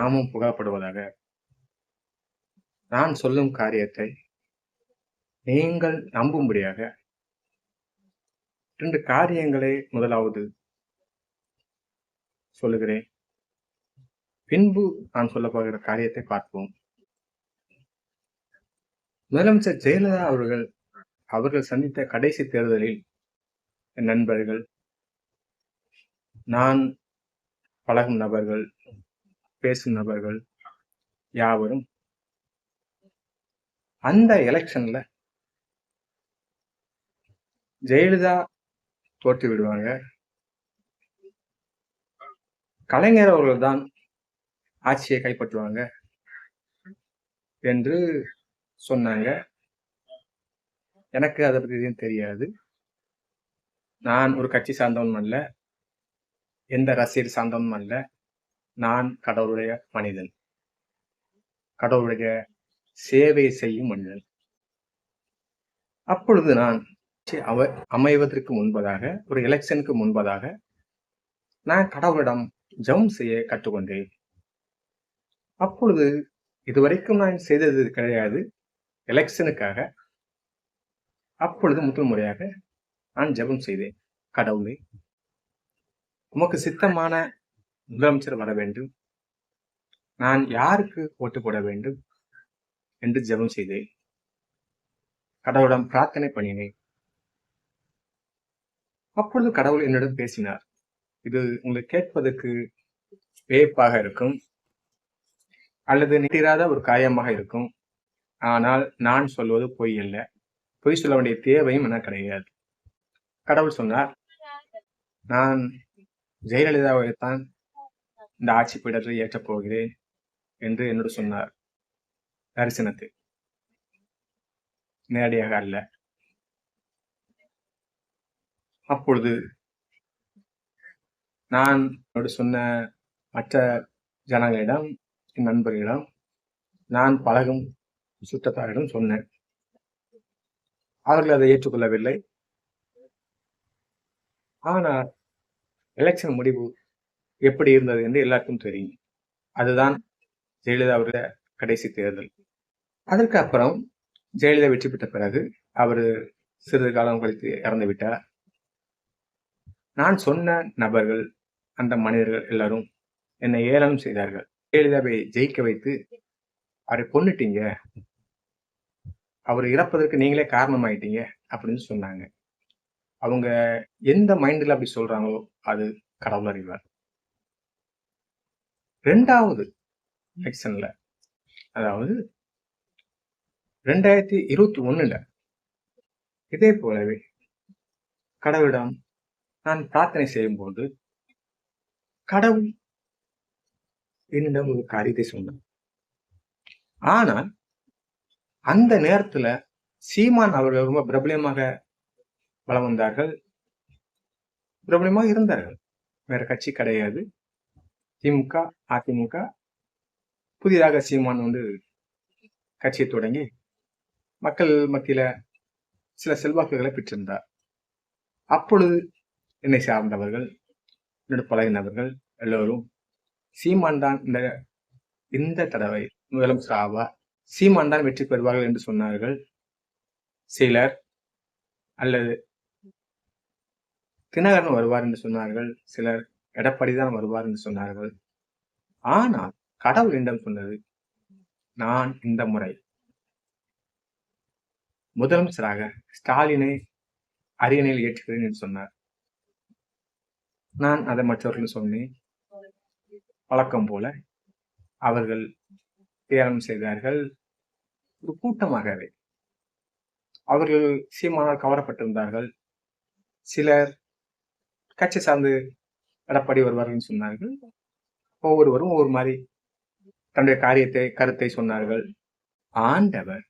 நாமும் புகழப்படுவதாக. நான் சொல்லும் காரியத்தை நீங்கள் நம்பும்படியாக 2 காரியங்களை முதலாவது சொல்லுகிறேன். பின்பு நான் சொல்லப் போகிற காரியத்தை பார்ப்போம். முதலமைச்சர் ஜெயலலிதா அவர்கள் சந்தித்த கடைசி தேர்தலில் என் நண்பர்கள், நான் பழகும் நபர்கள், பேசும் நபர்கள் யாவரும் அந்த எலெக்ஷன்ல ஜெயலலிதா தோற்று விடுவாங்க, கலைஞர் அவர்கள் தான் ஆட்சியை கைப்பற்றுவாங்க என்று சொன்னாங்க. எனக்கு அதை பத்தி எதுவும் தெரியாது. நான் ஒரு கட்சி சார்ந்தவனும் அல்ல, எந்த ரசிகர் சார்ந்தவனும் அல்ல. நான் கடவுளுடைய மனிதன், கடவுளுடைய சேவை செய்யும் மனிதன். அப்பொழுது நான் அமைவதற்கு முன்பதாக, ஒரு எலெக்ஷனுக்கு முன்பதாக நான் கடவுளிடம் ஜெபம் செய்ய கற்றுக்கொண்டேன். அப்பொழுது இதுவரைக்கும் நான் செய்தது கிடையாது எலெக்ஷனுக்காக. அப்பொழுது முதல் முறையாக நான் ஜெபம் செய்தேன். கடவுளே, உமக்கு சித்தமான முதலமைச்சர் வர வேண்டும், நான் யாருக்கு ஓட்டு போட வேண்டும் என்று ஜெபம் செய்தேன். கடவுளிடம் பிரார்த்தனை பண்ணினேன். அப்பொழுது கடவுள் என்னிடம் பேசினார். இது உங்களுக்கு கேட்பதற்கு வியப்பாக இருக்கும், அல்லது நிகழாத ஒரு காரியமாக இருக்கும். ஆனால் நான் சொல்வது பொய் அல்ல. பொய் சொல்ல வேண்டிய தேவையும் எனக்கு கிடையாது. கடவுள் சொன்னார், நான் ஜெயலலிதாவைத்தான் இந்த ஆட்சி பீடத்தை ஏற்றப் போகிறேன் என்று என்னோடு சொன்னார். தரிசனத்தில், நேரடியாக அல்ல. அப்பொழுது நான் என்னோடு சொன்ன மற்ற ஜனங்களிடம், என் நண்பர்களிடம், நான் பழகும் சுற்றத்தாரிடம் சொன்னேன். அவர்கள் அதை ஏற்றுக்கொள்ளவில்லை. ஆனால் எலெக்ஷன் முடிவு எப்படி இருந்தது என்று எல்லாருக்கும் தெரியும். அதுதான் ஜெயலலிதா அவருடைய கடைசி தேர்தல். அதற்கு அப்புறம் ஜெயலலிதா வெற்றி பெற்ற பிறகு அவர் சிறிது காலம் கழித்து இறந்து விட்டார். நான் சொன்ன நபர்கள், அந்த மனிதர்கள் எல்லாரும் என்னை ஏளனம் செய்தார்கள். ஜெயலலிதாவை ஜெயிக்க வைத்து அவரை கொன்னுட்டீங்க, அவர் இறப்பதற்கு நீங்களே காரணமாயிட்டீங்க அப்படின்னு சொன்னாங்க. அவங்க எந்த மைண்டில் அப்படி சொல்றாங்களோ அது கடவுள் அறிவார். 2வது எலெக்ஷன்ல, அதாவது 2021ல இதே போலவே கடவுளிடம் நான் பிரார்த்தனை செய்யும் போது கடவுள் என்னிடம் ஒரு காரியத்தை சொன்னார். ஆனால் அந்த நேரத்துல சீமான் அவர்கள் ரொம்ப பிரபலமாக வளம் வந்தார்கள், பிரபலமாக இருந்தார்கள். வேற கட்சி கிடையாது, திமுக, அதிமுக. புதிதாக சீமான் கட்சியை தொடங்கி மக்கள் மத்தியில சில செல்வாக்குகளை பெற்றிருந்தார். அப்பொழுது என்னை சார்ந்தவர்கள், என்னோட பழகினவர்கள் எல்லோரும் சீமான் தான் இந்த தடவை முதலமைச்சர் ஆவார், சீமான் தான் வெற்றி பெறுவார்கள் என்று சொன்னார்கள். சிலர் அல்லது தினகரன் வருவார் என்று சொன்னார்கள், சிலர் எடப்பாடி தான் வருவார் என்று சொன்னார்கள். ஆனால் கடவுள் என்னிடம் சொன்னது, நான் இந்த முறை முதலமைச்சராக ஸ்டாலினை அரியணையில் ஏற்றுகிறேன் என்று சொன்னார். நான் அதை மற்றவர்கள் சொன்னேன். வழக்கம் போல அவர்கள் ஏளனம் செய்தார்கள். ஒரு கூட்டமாகவே அவர்கள் சீமானால் கவரப்பட்டிருந்தார்கள். சிலர் கட்சி சார்ந்து எடப்பாடி வருவார்கள் சொன்னார்கள். ஒவ்வொருவரும் ஒவ்வொரு மாதிரி தன்னுடைய கருத்தை சொன்னார்கள். ஆண்டவர்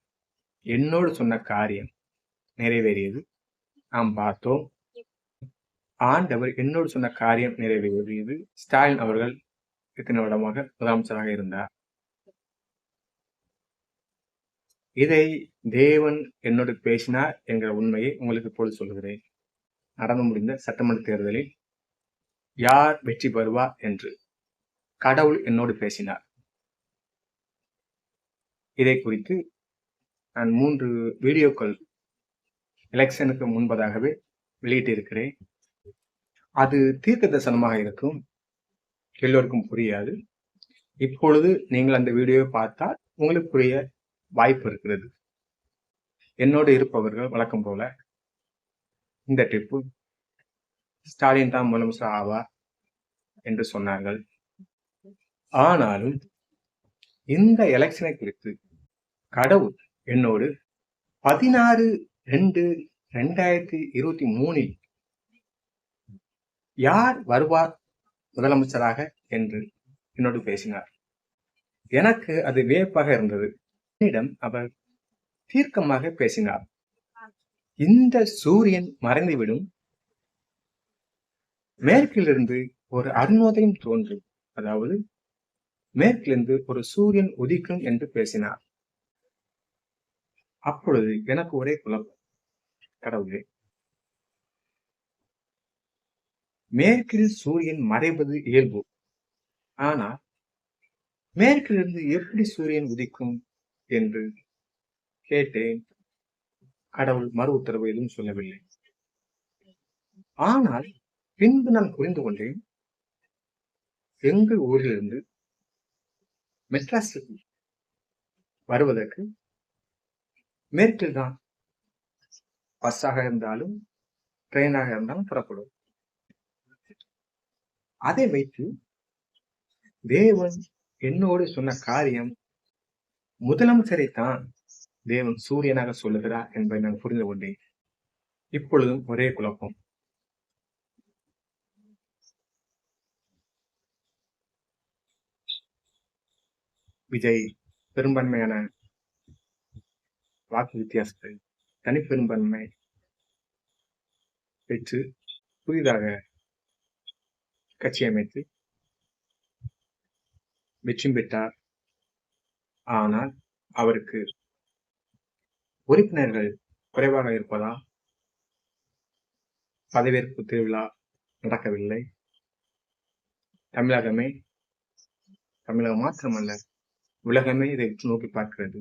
என்னோடு சொன்ன காரியம் நிறைவேறியது. நாம் பார்த்தோம். ஆண்டவர் என்னோடு சொன்ன காரியம் நிறைவேறியது. ஸ்டாலின் அவர்கள் இத்தனை வருடமாக முதலமைச்சராக இருந்தார். இதை தேவன் என்னோடு பேசினார் என்கிற உண்மையை உங்களுக்கு இப்பொழுது சொல்கிறேன். நடந்து முடிந்த சட்டமன்ற தேர்தலில் யார் வெற்றி பெறுவார் என்று கடவுள் என்னோடு பேசினார். இதை குறித்து நான் 3 வீடியோக்கள் எலெக்ஷனுக்கு முன்பதாகவே வெளியிட்டிருக்கிறேன். அது தீர்க்க தரிசனமாக இருக்கும், எல்லோருக்கும் புரியாது. இப்பொழுது நீங்கள் அந்த வீடியோவை பார்த்தால் உங்களுக்கு புரிய வாய்ப்பு இருக்கிறது. என்னோடு இருப்பவர்கள் வழக்கம் போல இந்த டிப்பு ஸ்டாலின் தான் முதலமைச்சர் ஆவார் என்று சொன்னார்கள். ஆனாலும் இந்த எலெக்ஷனை குறித்து கடவுள் என்னோடு 16/2/2023 யார் வருவார் முதலமைச்சராக என்று என்னோடு பேசினார். எனக்கு அது வியப்பாக இருந்தது. என்னிடம் அவர் தீர்க்கமாக பேசினார். இந்த சூரியன் மறைந்துவிடும், மேற்கிலிருந்து ஒரு அருணோதயம் தோன்றும், அதாவது மேற்கிலிருந்து ஒரு சூரியன் உதிக்கும் என்று பேசினார். அப்பொழுது எனக்கு ஒரே குழப்பம். கடவுளே, மேற்கில் சூரியன் மறைவது இயல்பு, ஆனால் மேற்கிலிருந்து எப்படி சூரியன் உதிக்கும் என்று கேட்டேன். கடவுள் மறு உத்தரவு எதுவும் சொல்லவில்லை. ஆனால் பின்பு நான் புரிந்து கொண்டேன், எங்கள் ஊரிலிருந்து மெட்ராஸுக்கு வருவதற்கு மேற்கில் தான் பஸ்ஸாக இருந்தாலும் ட்ரெயினாக இருந்தாலும் புறப்படும். அதை வைத்து தேவன் என்னோடு சொன்ன காரியம், முதலமைச்சரைத்தான் தேவன் சூரியனாக சொல்லுகிறார் என்பதை நான் புரிந்து கொண்டேன். இப்பொழுதும் ஒரே குழப்பம். விஜய் பெரும்பான்மையான வாக்கு வித்தியாசத்தை தனிப்பெரும்பான்மை பெற்று புதிதாக கட்சி அமைத்து வெற்றி பெற்றார். ஆனால் அவருக்கு உறுப்பினர்கள் குறைவாக இருப்பதால் பதவியேற்பு திருவிழா நடக்கவில்லை. தமிழகம் மாத்திரமல்ல, உலகமே இதை நோக்கி பார்க்கிறது.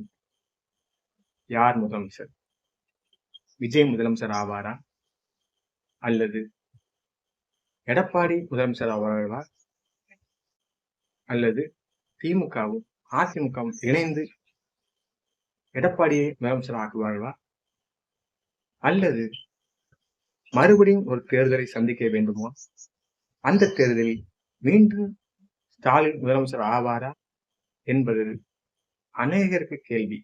யார் முதலமைச்சர்? விஜய் முதலமைச்சர் ஆவாரா அல்லது எடப்பாடி முதலமைச்சர் ஆவார்களா அல்லது திமுகவும் அதிமுகவும் இணைந்து எடப்பாடியை முதலமைச்சர் ஆக்குவார்களா அல்லது மறுபடியும் ஒரு தேர்தலை சந்திக்க வேண்டுமா? அந்த தேர்தலில் மீண்டும் ஸ்டாலின் முதலமைச்சர் ஆவாரா என்பது அநேகருக்கு கேள்வி,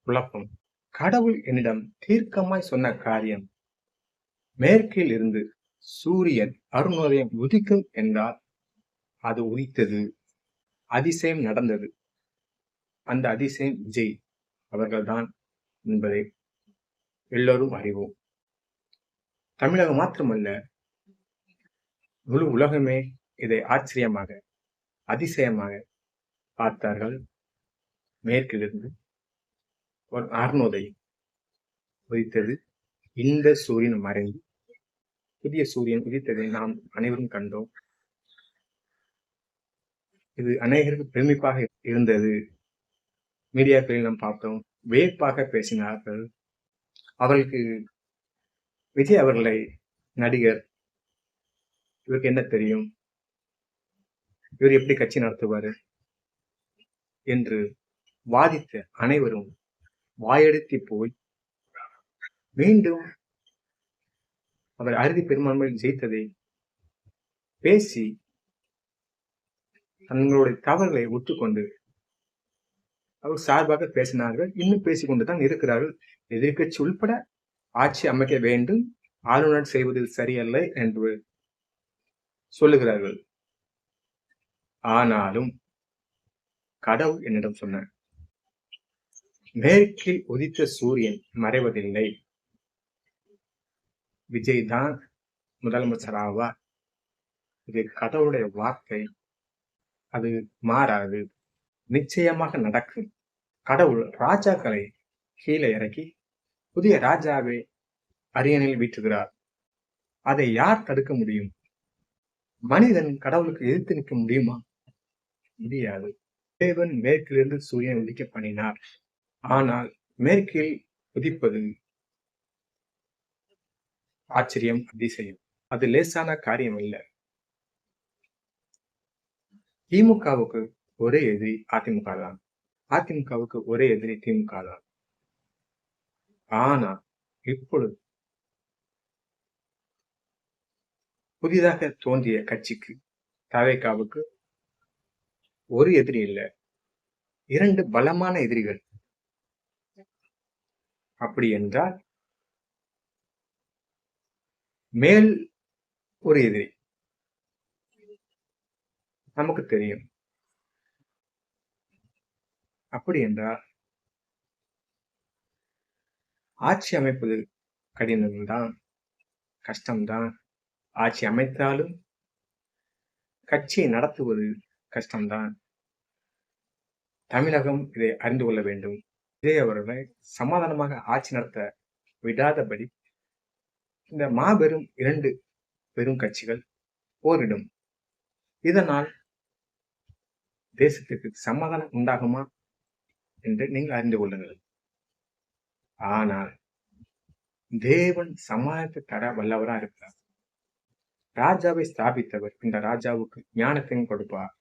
குழப்பம். கடவுள் என்னிடம் தீர்க்கமாய் சொன்ன காரியம், மேற்கில் இருந்து சூரியன் அருணோதயம் உதிக்கும் என்றால் அது உதித்தது, அதிசயம் நடந்தது. அந்த அதிசயம் விஜய் அவர்கள்தான் என்பதை எல்லோரும் அறிவோம். தமிழகம் மாத்திரமல்ல, முழு உலகமே இதை ஆச்சரியமாக, அதிசயமாக பார்த்தார்கள். மேற்கிலிருந்து ஒரு அருணோதயம் உதித்தது, இந்த சூரியன் மறைந்து புதிய சூரியன் உதித்ததை நாம் அனைவரும் கண்டோம். இது அநேகருக்கு பெருமிப்பாக இருந்தது. மீடியாக்களில் நாம் பார்த்தோம், வியப்பாக பேசினார்கள். அவர்களுக்கு விஜய் அவர்களை நடிகர், இவருக்கு என்ன தெரியும், இவர் எப்படி கட்சி நடத்துவாரு என்று வாதித்த அனைவரும் வாயெடுத்து போய் மீண்டும் அவர் அறுதி பெரும்பான்மையில் ஜெயித்ததை பேசி தங்களுடைய தவறுகளை ஒத்துக்கொண்டு அவர் சார்பாக பேசினார்கள். இன்னும் பேசிக்கொண்டுதான் இருக்கிறார்கள். எதிர்கட்சி உள்பட ஆட்சி அமைக்க வேண்டும், ஆளுநர் செய்வதில் சரியல்ல என்று சொல்லுகிறார்கள். ஆனாலும் கடவுள் என்னிடம் சொன்னார், மேற்கில் உதித்த சூரியன் மறைவதில்லை, விஜய் தான் முதலமைச்சர் ஆவார். இது கடவுளுடைய வார்த்தை, அது மாறாது, நிச்சயமாக நடக்கும். கடவுள் ராஜாக்களை கீழே இறக்கி புதிய ராஜாவை அரியணையில் வீற்றுகிறார். அதை யார் தடுக்க முடியும்? மனிதன் கடவுளுக்கு எதிர்த்து நிற்க முடியுமா? முடியாது. தேவன் மேற்கிலிருந்து சூரியன் உதிக்க பண்ணினார். ஆனால் மேற்கில் உதிப்பது ஆச்சரியம், அதிசயம். அது லேசான காரியம் இல்ல. திமுகவுக்கு ஒரே எதிரி அதிமுக தான். அதிமுகவுக்கு ஒரே எதிரி திமுக தான். ஆனா இப்பொழுது புதிதாக தோன்றிய கட்சிக்கு தவேகாவுக்கு ஒரு எதிரி இல்ல, 2 பலமான எதிரிகள். அப்படி என்றால் மேல் ஒரு எதிரி நமக்கு தெரியும். அப்படி என்றால் ஆட்சி அமைப்பது கடினம்தான், கஷ்டம்தான். ஆட்சி அமைத்தாலும் கட்சியை நடத்துவது கஷ்டம்தான். தமிழகம் இதை அறிந்து கொள்ள வேண்டும். விஜய் அவர்களை சமாதானமாக ஆட்சி நடத்த விடாதபடி இந்த மாபெரும் 2 பெரும் கட்சிகள் போரிடும். இதனால் தேசத்திற்கு சமாதானம் உண்டாகுமா என்று நீங்கள் அறிந்து கொள்ளுங்கள். ஆனால் தேவன் சமாதானத்தை தர வல்லவரா இருக்கிறார். ராஜாவை ஸ்தாபித்தவர் இந்த ராஜாவுக்கு ஞானத்தையும் கொடுப்பார்.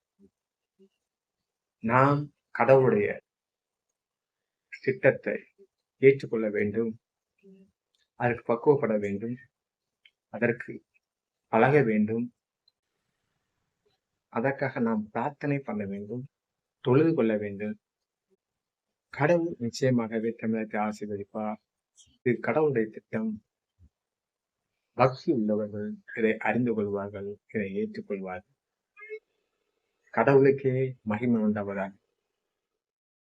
நாம் கடவுளுடைய திட்டத்தை ஏற்றுக்கொள்ள வேண்டும், அதற்கு பக்குவப்பட வேண்டும், அதற்கு பழக வேண்டும். அதற்காக நாம் பிரார்த்தனை பண்ண வேண்டும், தொழுது கொள்ள வேண்டும். கடவுள் நிச்சயமாகவே தமிழகத்தை ஆசீர்வதிப்பார். இது கடவுளுடைய திட்டம். பக்தி உள்ளவர்கள் இதை அறிந்து கொள்வார்கள், இதை ஏற்றுக்கொள்வார்கள். கடவுளுக்கே மகிமை உண்டாவதாக.